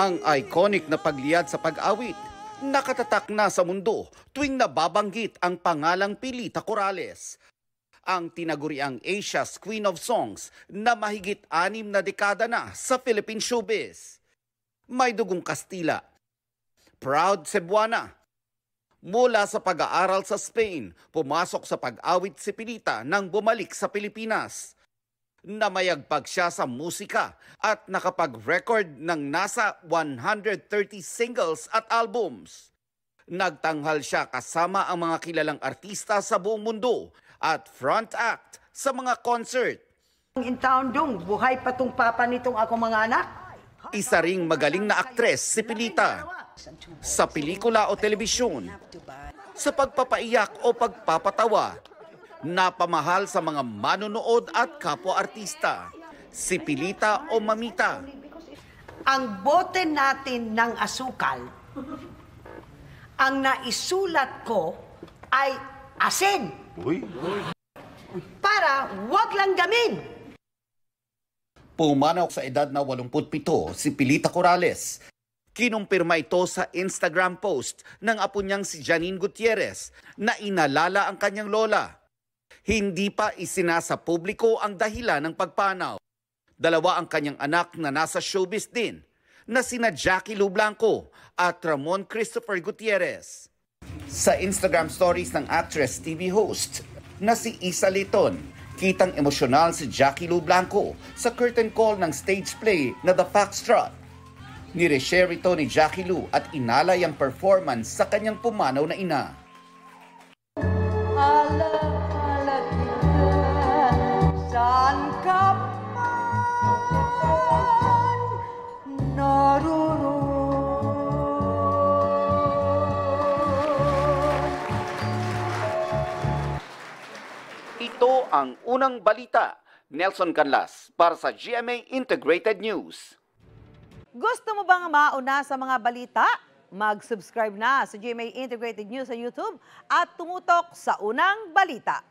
Ang iconic na pagliyad sa pag-awit, nakatatak na sa mundo tuwing nababanggit ang pangalang Pilita Corrales. Ang tinaguriang Asia's Queen of Songs na mahigit 6 na dekada na sa Philippine showbiz. May dugong Kastila, proud Cebuana. Mula sa pag-aaral sa Spain, pumasok sa pag-awit si Pilita nang bumalik sa Pilipinas. Namayagpag siya sa musika at nakapag-record ng nasa 130 singles at albums. Nagtanghal siya kasama ang mga kilalang artista sa buong mundo at front act sa mga concert. In town dong, buhay pa tong papa nitong ako mga anak. Isa ring magaling na aktres si Pilita. Sa pelikula o telebisyon, sa pagpapaiyak o pagpapatawa, napamahal sa mga manonood at kapwa-artista. Si Pilita o Mamita. Ang bote natin ng asukal, ang naisulat ko ay asin. Para wag lang gamin. Pumanaw sa edad na 87 si Pilita Corrales. Kinumpirma ito sa Instagram post ng apo niyang si Janine Gutierrez na inalala ang kanyang lola. Hindi pa isinasa publiko ang dahilan ng pagpanaw. Dalawa ang kanyang anak na nasa showbiz din, na sina Jackie Lou Blanco at Ramon Christopher Gutierrez. Sa Instagram stories ng actress TV host na si Isa Liton, kitang emosyonal si Jackie Lou Blanco sa curtain call ng stage play na The Foxtrot. Nire-share ito ni Jackie Lou at inalay ang performance sa kanyang pumanaw na ina. Saan ka man naroon? Ito ang unang balita. Nelson Canlas para sa GMA Integrated News. Gusto mo bang mauna sa mga balita? Mag-subscribe na sa GMA Integrated News sa YouTube at tumutok sa unang balita.